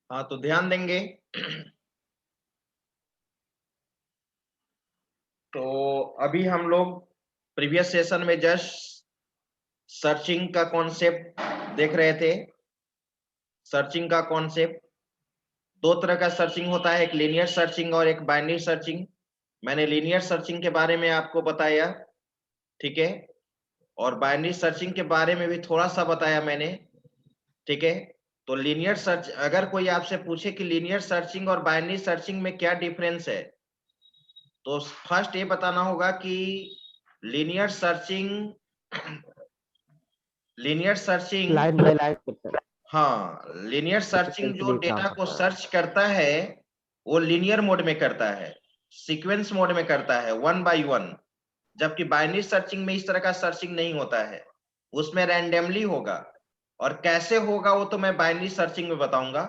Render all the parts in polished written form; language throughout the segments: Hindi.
हाँ, तो ध्यान देंगे। तो अभी हम लोग प्रीवियस सेशन में जस्ट सर्चिंग का कॉन्सेप्ट देख रहे थे। सर्चिंग का कॉन्सेप्ट, दो तरह का सर्चिंग होता है, एक लीनियर सर्चिंग और एक बाइनरी सर्चिंग। मैंने लीनियर सर्चिंग के बारे में आपको बताया, ठीक है, और बाइनरी सर्चिंग के बारे में भी थोड़ा सा बताया मैंने, ठीक है। तो लीनियर सर्च, अगर कोई आपसे पूछे कि लीनियर सर्चिंग और बाइनरी सर्चिंग में क्या डिफरेंस है, तो फर्स्ट ये बताना होगा कि linear searching linear searching line by line करता है, हाँ, लीनियर सर्चिंग जो सीक्वेंसली काम डेटा को करता है। सर्च करता है वो लीनियर मोड में करता है, सीक्वेंस मोड में करता है, वन बाय वन। जबकि बाइनरी सर्चिंग में इस तरह का सर्चिंग नहीं होता है, उसमें रैंडमली होगा। और कैसे होगा वो तो मैं बाइनरी सर्चिंग में बताऊंगा।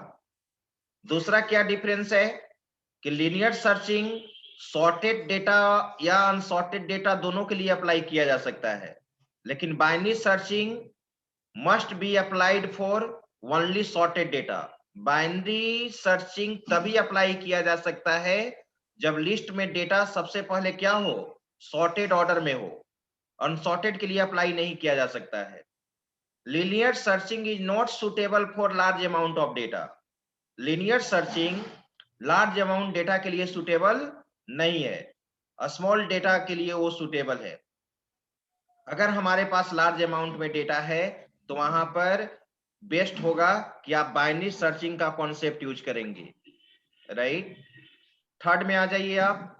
दूसरा क्या डिफरेंस है कि लीनियर सर्चिंग सॉर्टेड डेटा या अनसॉर्टेड डेटा दोनों के लिए अप्लाई किया जा सकता है, लेकिन binary searching must be applied for only sorted data. Binary searching तभी अप्लाई किया जा सकता है जब लिस्ट में डेटा सबसे पहले क्या हो, सॉर्टेड ऑर्डर में हो। अनसॉर्टेड के लिए अप्लाई नहीं किया जा सकता है। Linear searching is not suitable for large amount of data. Linear searching large amount data के लिए सुटेबल नहीं है, स्मॉल डेटा के लिए वो सुटेबल है। अगर हमारे पास लार्ज अमाउंट में डेटा है तो वहां पर बेस्ट होगा कि आप बाइनरी सर्चिंग का कॉन्सेप्ट यूज करेंगे, राइट। थर्ड में आ जाइए आप।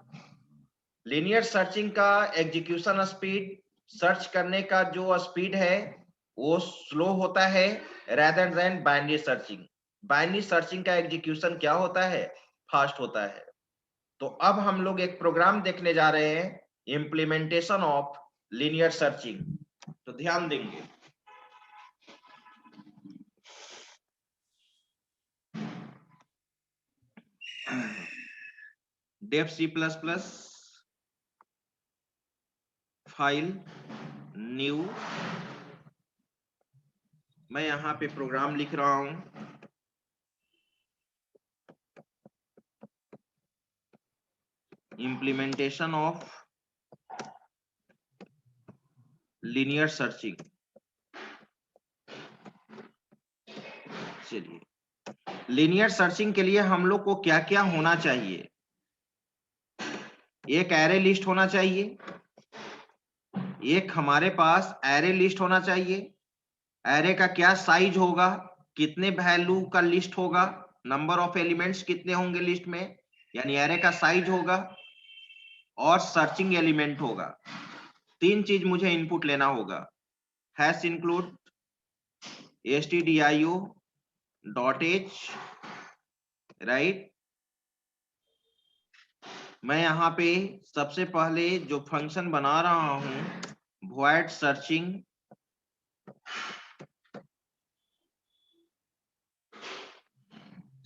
लीनियर सर्चिंग का एग्जीक्यूशन स्पीड, सर्च करने का जो स्पीड है वो स्लो होता है rather than binary searching. Binary searching का एग्जीक्यूशन क्या होता है, फास्ट होता है। तो अब हम लोग एक प्रोग्राम देखने जा रहे हैं, इम्प्लीमेंटेशन ऑफ लीनियर सर्चिंग। तो ध्यान देंगे। Def C plus plus file new, मैं यहां पे प्रोग्राम लिख रहा हूं। Implementation of linear searching. चलिए, लीनियर सर्चिंग के लिए हम लोग को क्या क्या होना चाहिए। एक एरे लिस्ट होना चाहिए, एक हमारे पास एरे लिस्ट होना चाहिए। एरे का क्या साइज होगा, कितने वैल्यू का लिस्ट होगा, नंबर ऑफ एलिमेंट्स कितने होंगे लिस्ट में, यानी एरे का साइज होगा, और सर्चिंग एलिमेंट होगा। तीन चीज मुझे इनपुट लेना होगा, hash include stdio dot h, right. मैं यहाँ पे सबसे पहले जो फंक्शन बना रहा हूं, void सर्चिंग,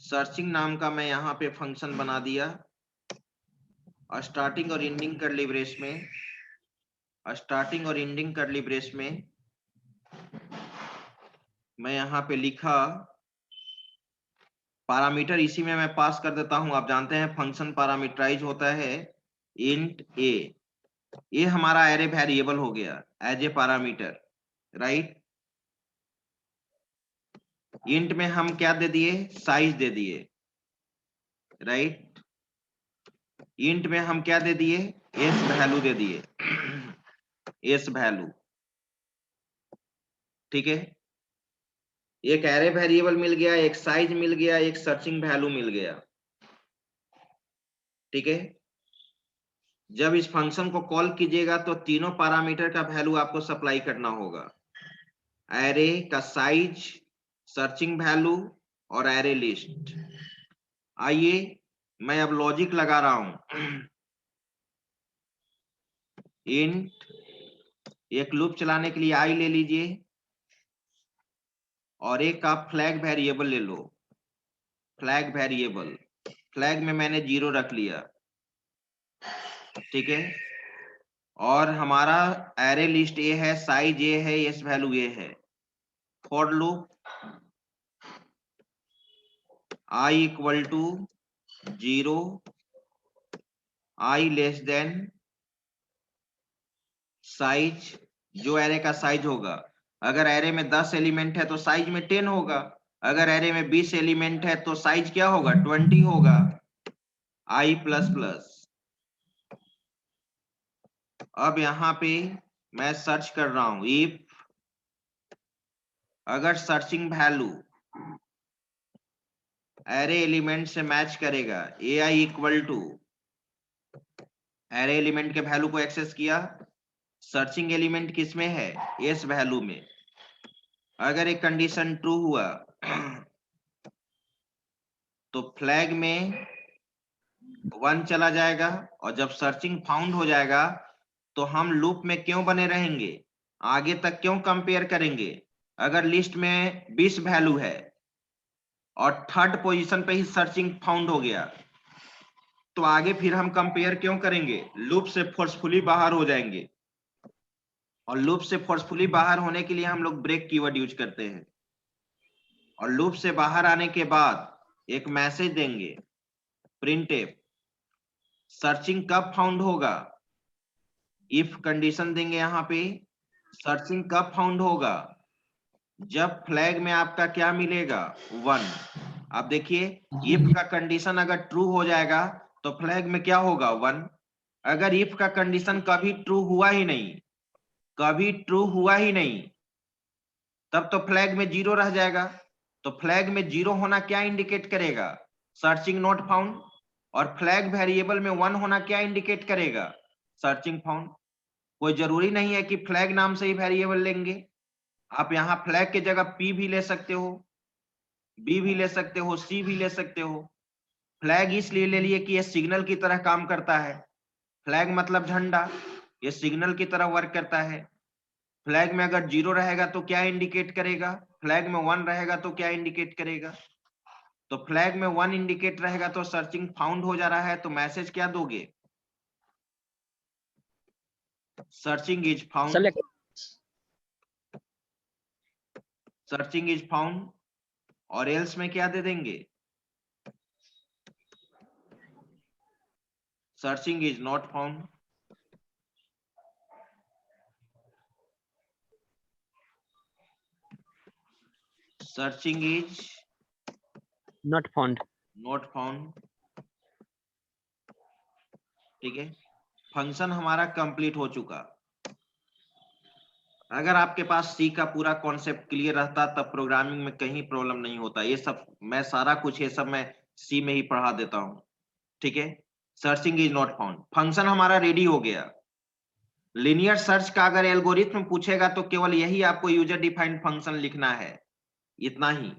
सर्चिंग नाम का मैं यहाँ पे फंक्शन बना दिया। स्टार्टिंग और एंडिंग कर्ली ब्रेस में, स्टार्टिंग और एंडिंग कर्ली ब्रेस में मैं यहाँ पे लिखा पैरामीटर, इसी में मैं पास कर देता हूं। आप जानते हैं फंक्शन पैरामीटराइज होता है इंट ए। ये हमारा एरे वेरिएबल हो गया as a parameter, right. Int में हम क्या दे दिए, साइज दे दिए, राइट। इंट में हम क्या दे दिए, एस वैल्यू दे दिए, एस वैल्यू, ठीक है। एक एरे वेरिएबल मिल गया, एक साइज मिल गया, एक सर्चिंग वैल्यू मिल गया, ठीक है। जब इस फंक्शन को कॉल कीजिएगा तो तीनों पैरामीटर का वैल्यू आपको सप्लाई करना होगा, एरे का साइज, सर्चिंग वैल्यू और एरे लिस्ट। आइए मैं अब लॉजिक लगा रहा हूं। इंट, एक लूप चलाने के लिए आई ले लीजिए, और एक आप फ्लैग वेरिएबल ले लो। फ्लैग वेरिएबल, फ्लैग में मैंने 0 रख लिया, ठीक है। और हमारा एरे लिस्ट ए है, साइज ए है, एस वैल्यू ए है। For loop, i equal to 0, i less than size, जो एरे का साइज होगा। अगर एरे में 10 एलिमेंट है तो साइज में 10 होगा, अगर एरे में 20 एलिमेंट है तो साइज क्या होगा, 20 होगा। i plus plus. अब यहाँ पे मैं सर्च कर रहा हूं, इफ अगर सर्चिंग वैल्यू एरे एलिमेंट से मैच करेगा, ai equal to array element के वैल्यू को एक्सेस किया, सर्चिंग एलिमेंट किसमें है, एस वैल्यू में। अगर एक कंडीशन ट्रू हुआ तो फ्लैग में 1 चला जाएगा, और जब सर्चिंग फाउंड हो जाएगा तो हम लूप में क्यों बने रहेंगे, आगे तक क्यों कंपेयर करेंगे। अगर लिस्ट में 20 वैल्यू है और थर्ड पोजीशन पे ही सर्चिंग फाउंड हो गया तो आगे फिर हम कंपेयर क्यों करेंगे, लूप से फोर्सफुली बाहर हो जाएंगे। और लूप से फोर्सफुली बाहर होने के लिए हम लोग ब्रेक कीवर्ड यूज करते हैं। और लूप से बाहर आने के बाद एक मैसेज देंगे, प्रिंटफ सर्चिंग कब फाउंड होगा, इफ कंडीशन देंगे यहाँ पे, सर्चिंग कब फाउंड होगा, जब फ्लैग में आपका क्या मिलेगा, 1। आप देखिए इफ का कंडीशन अगर ट्रू हो जाएगा तो फ्लैग में क्या होगा, 1। अगर इफ का कंडीशन कभी ट्रू हुआ ही नहीं, कभी ट्रू हुआ ही नहीं, तब तो फ्लैग में 0 रह जाएगा। तो फ्लैग में 0 होना क्या इंडिकेट करेगा, सर्चिंग नॉट फाउंड। और फ्लैग वेरिएबल में 1 होना क्या इंडिकेट करेगा, सर्चिंग फाउंड। कोई जरूरी नहीं है कि फ्लैग नाम से ही वेरिएबल लेंगे, आप यहाँ फ्लैग की जगह p भी ले सकते हो, b भी ले सकते हो, c भी ले सकते हो। फ्लैग इसलिए ले लिए कि ये सिग्नल की तरह काम करता है, फ्लैग मतलब झंडा, ये सिग्नल की तरह वर्क करता है। फ्लैग में अगर 0 रहेगा तो क्या इंडिकेट करेगा, फ्लैग में 1 रहेगा तो क्या इंडिकेट करेगा। तो फ्लैग में 1 इंडिकेट रहेगा तो सर्चिंग फाउंड हो जा रहा है, तो मैसेज क्या दोगे, searching is found, searching is found. और एल्स में क्या दे देंगे, searching is not found. Searching is not found. Not found. ठीक है, फंक्शन हमारा कंप्लीट हो चुका। अगर आपके पास सी का पूरा कॉन्सेप्ट क्लियर रहता तब प्रोग्रामिंग में कहीं प्रॉब्लम नहीं होता। ये सब मैं सारा कुछ ये सब मैं सी में ही पढ़ा देता हूं। ठीक है, searching is not found, function हमारा रेडी हो गया। लिनियर सर्च का अगर एल्गोरिथम पूछेगा तो केवल यही आपको यूजर डिफाइंड फंक्शन लिखना है, इतना ही,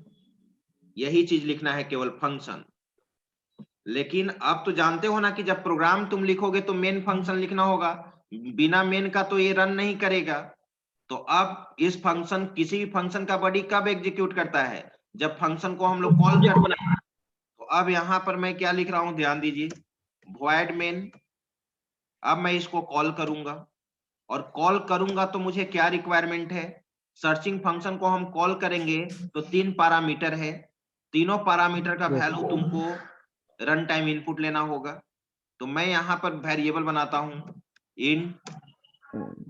यही चीज लिखना है, केवल फंक्शन। लेकिन अब तो जानते हो ना कि जब प्रोग्राम तुम लिखोगे तो मेन फंक्शन लिखना होगा, बिना मेन का तो ये रन नहीं करेगा। तो अब इस फंक्शन, किसी भी फंक्शन का बॉडी कब एग्जीक्यूट करता है, जब फंक्शन को हम लोग कॉल करते हैं। तो अब यहां पर मैं क्या लिख रहा हूं, ध्यान दीजिए, void main। अब मैं इसको कॉल करूंगा, और कॉल करूंगा तो मुझे क्या रिक्वायरमेंट है, सर्चिंग फंक्शन को हम कॉल करेंगे तो 3 पैरामीटर है, तीनों पैरामीटर का वैल्यू तुमको रन टाइम इनपुट लेना होगा। तो मैं यहाँ पर वेरिएबल बनाता हूं, इंट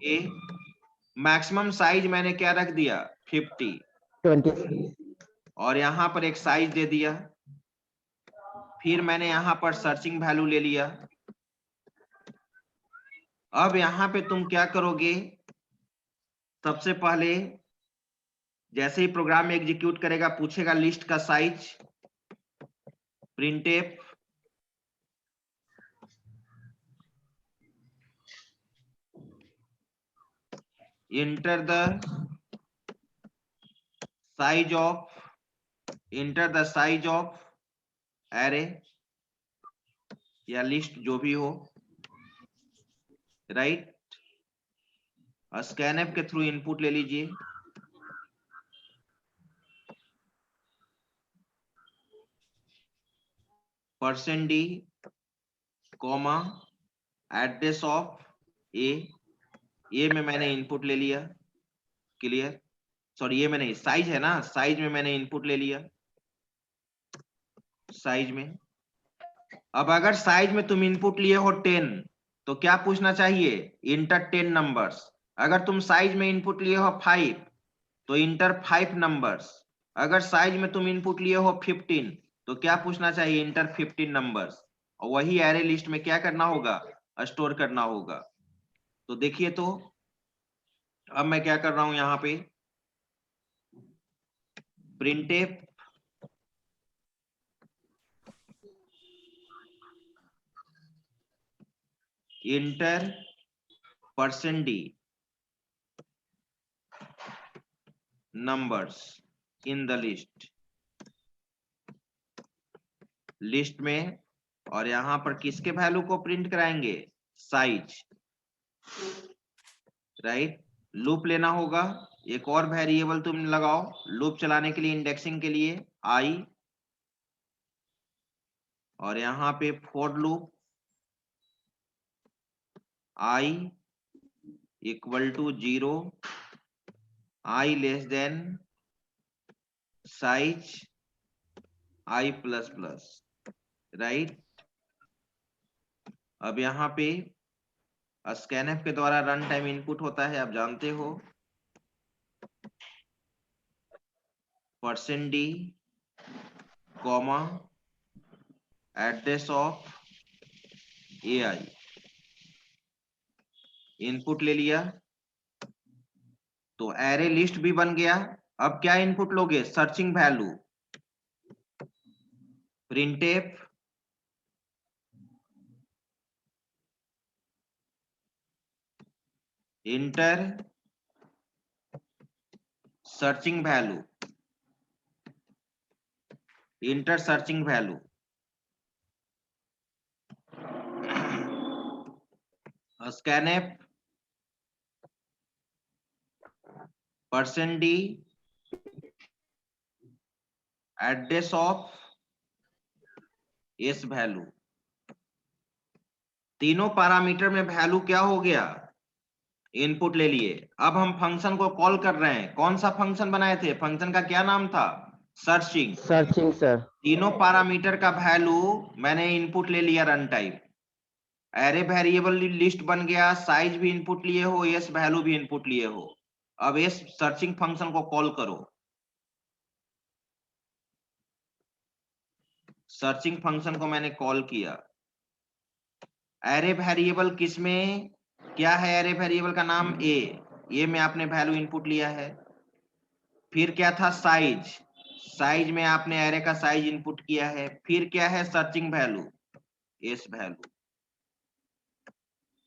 ए, मैक्सिमम साइज मैंने क्या रख दिया, 50, और यहाँ पर एक साइज दे दिया। फिर मैंने यहाँ पर सर्चिंग वैल्यू ले लिया। अब यहाँ पे तुम क्या करोगे, सबसे पहले जैसे ही प्रोग्राम में एग्जीक्यूट करेगा पूछेगा लिस्ट का size, printf enter the size of array या लिस्ट जो भी हो, राइट। स्कैनफ के थ्रू इनपुट ले लीजिए, %d, कॉमा, एड्रेस ऑफ ए में मैंने इनपुट ले लिया, क्लियर। सॉरी ये में नहीं, साइज है ना, साइज में मैंने इनपुट ले लिया। साइज में। अब अगर साइज में तुम इनपुट लिए हो 10 तो क्या पूछना चाहिए? Inter 10 numbers. अगर तुम साइज में इनपुट लिए हो 5 तो इंटर 5 नंबर्स। अगर साइज में तुम इनपुट लिए हो 15 तो क्या पूछना चाहिए? Inter 15 numbers. और वही एरे लिस्ट में क्या करना होगा? स्टोर करना होगा। तो देखिए, तो अब मैं क्या कर रहा हूं यहां पे, printf inter %d numbers in the list में, और यहां पर किसके वैल्यू को प्रिंट कराएंगे? Size, right. लूप लेना होगा, एक और वेरिएबल तुम लगाओ लूप चलाने के लिए, इंडेक्सिंग के लिए आई, और यहां पे for loop i equal to 0, i less than size i plus plus, right. अब यहां पे स्कैनफ के द्वारा रन टाइम इनपुट होता है, आप जानते हो, %d comma address of AI, input ले लिया तो एरे लिस्ट भी बन गया। अब क्या इनपुट लोगे? Searching value, printf inter searching value, inter searching value, scanf %d address of इस वैल्यू। तीनों पैरामीटर में वैल्यू क्या हो गया? इनपुट ले लिए। अब हम फंक्शन को कॉल कर रहे हैं। कौन सा फंक्शन बनाए थे? फंक्शन का क्या नाम था? सर्चिंग। Searching sir. तीनों पैरामीटर का वैल्यू मैंने इनपुट ले लिया run time, array variable list बन गया, साइज भी इनपुट लिए हो, यस वैल्यू भी इनपुट लिए हो। अब इस सर्चिंग फंक्शन को कॉल करो। सर्चिंग फंक्शन को मैंने कॉल किया। एरे वेरिएबल किसमें क्या है? एरे वेरिएबल का नाम ए में आपने वैल्यू इनपुट लिया है। फिर क्या था? साइज, साइज में आपने एरे का साइज इनपुट किया है। फिर क्या है? Searching value, S value.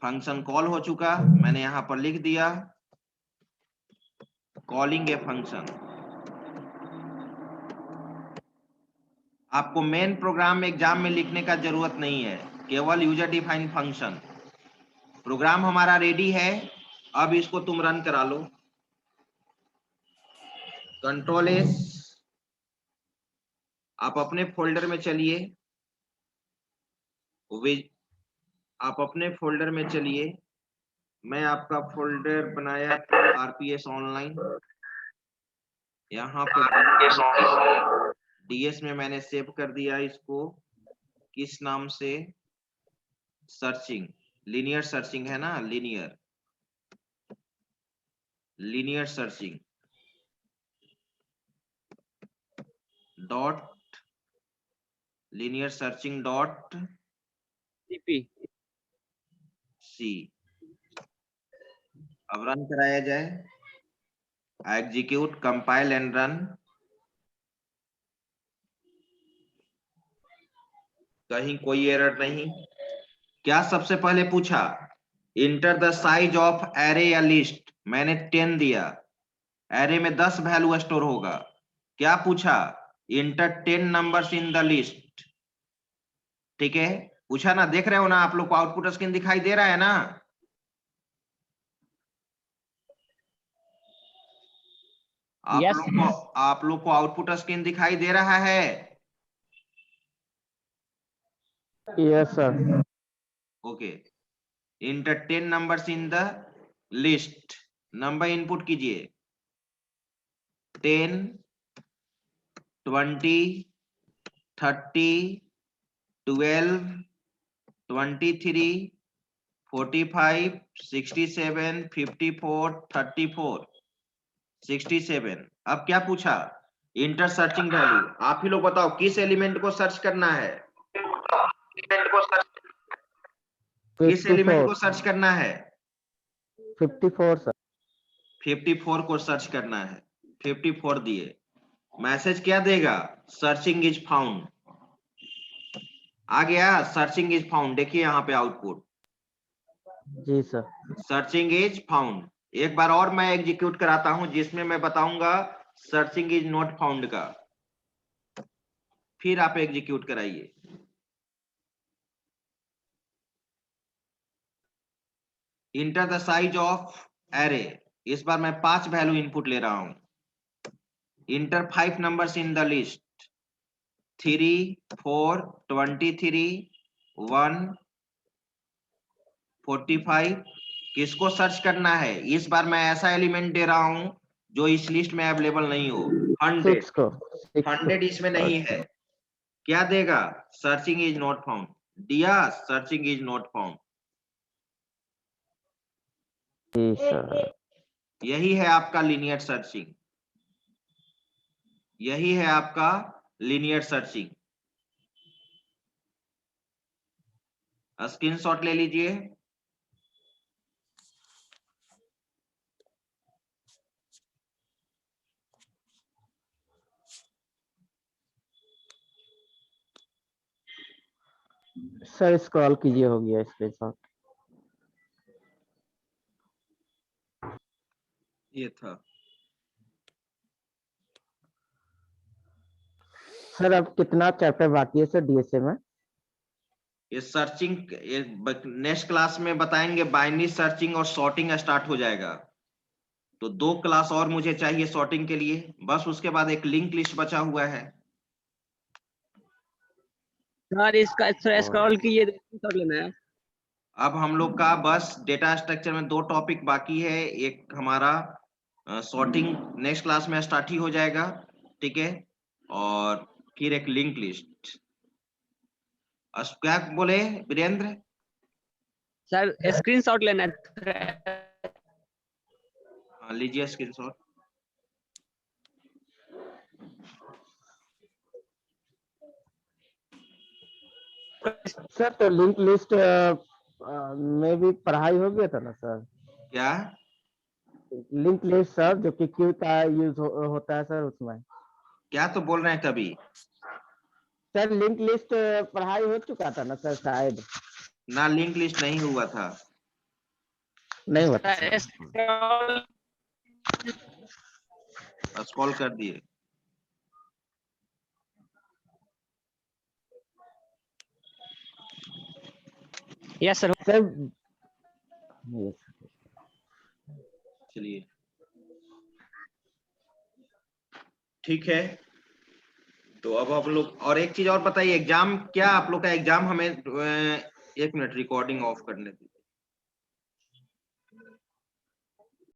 Function call हो चुका, मैंने यहां पर लिख दिया कॉलिंग ए फंक्शन। आपको मेन प्रोग्राम एग्जाम में लिखने का जरूरत नहीं है, केवल यूजर डिफाइंड फंक्शन। प्रोग्राम हमारा रेडी है, अब इसको तुम रन करा लो। कंट्रोल एस, आप अपने फोल्डर में चलिए, आप अपने फोल्डर में चलिए। मैं आपका फोल्डर बनाया RPS ऑनलाइन, यहाँ पर DS में मैंने सेव कर दिया इसको। किस नाम से? सर्चिंग, लीनियर सर्चिंग है ना, linear searching dot, linear searching dot CP। सी। अब रन कराया जाए, एग्जीक्यूट, कंपाइल एंड रन। कहीं कोई एरर नहीं। क्या सबसे पहले पूछा? Enter the size of array या लिस्ट, मैंने 10 दिया। एरे में 10 वैल्यू स्टोर होगा। क्या पूछा? Inter 10 numbers in the list. ठीक है, पूछा ना? देख रहे हो ना आप लोग को आउटपुट स्क्रीन दिखाई दे रहा है ना? आप लोग को आउटपुट स्क्रीन दिखाई दे रहा है? Yes sir. Okay. Inter 10 numbers in the list, number input कीजिए 10, 20, 30, 12, 23, 45, 67, 54, 34, 67। अब क्या पूछा? Inter searching value. आप ही लोग बताओ किस एलिमेंट को सर्च करना है? किस एलिमेंट को 54 सर्च करना है? 54 सर। 54 को सर्च करना है। 54 दिए, मैसेज क्या देगा? Searching is found. आ गया, सर्चिंग इज फाउंड। देखिए यहाँ पे आउटपुट, जी सर। Searching is found. एक बार और मैं एग्जीक्यूट कराता हूं जिसमें मैं बताऊंगा सर्चिंग इज नॉट फाउंड का, फिर आप एग्जीक्यूट कराइए। Enter the size of array. इस बार मैं 5 वैल्यू इनपुट ले रहा हूं। Inter 5 numbers in the list. 3, 4, 23, 1, 45। किसको सर्च करना है? इस बार मैं ऐसा एलिमेंट दे रहा हूं जो इस लिस्ट में अवेलेबल नहीं हो। 100 6 को 100 इसमें नहीं है। क्या देगा? Searching is not found. दिया, सर्चिंग इज नॉट फाउंड। जी सर। यही है आपका लीनियर सर्चिंग। यही है आपका लीनियर सर्चिंग। स्क्रीनशॉट ले लीजिए। सर स्क्रॉल कीजिए, हो गया स्क्रीनशॉट। ये था। सर अब कितना चैप्टर बाकी है सर डीएसए में? ये सर्चिंग नेक्स्ट क्लास में बताएंगे। बाइनरी सर्चिंग और सॉर्टिंग स्टार्ट हो जाएगा, तो 2 क्लास और मुझे चाहिए सॉर्टिंग के लिए। बस उसके बाद एक लिंक लिस्ट बचा हुआ है। सर इसका स्क्रॉल कीजिए, कर लेना है। अब हम लोग का बस डेटा स्ट्रक्चर में 2 टॉपिक बाकी है। एक हमारा सॉर्टिंग नेक्स्ट क्लास में स्टार्ट ही हो जाएगा, ठीक है, और फिर एक लिंक लिस्ट। क्या बोले वीरेंद्र? सर स्क्रीनशॉट लेना है। हाँ, लीजिए स्क्रीनशॉट। सर तो लिंक लिस्ट में भी पढ़ाई हो गया था ना सर? क्या? लिंक लिस्ट सर, जो कि क्यू का यूज होता है सर उसमें। क्या तो बोल रहे हैं कभी? सर लिंक लिस्ट पढ़ाई हो चुका था ना सर शायद? ना, लिंक लिस्ट नहीं हुआ था। नहीं होता। सर स्क्रॉल स्क्रॉल कर दिए। Yes sir. सर चलिए, ठीक है। तो अब आप लोग और एक चीज और बताइए, एग्जाम क्या आप लोग का एग्जाम हमें 1 मिनट रिकॉर्डिंग ऑफ करने दीजिए।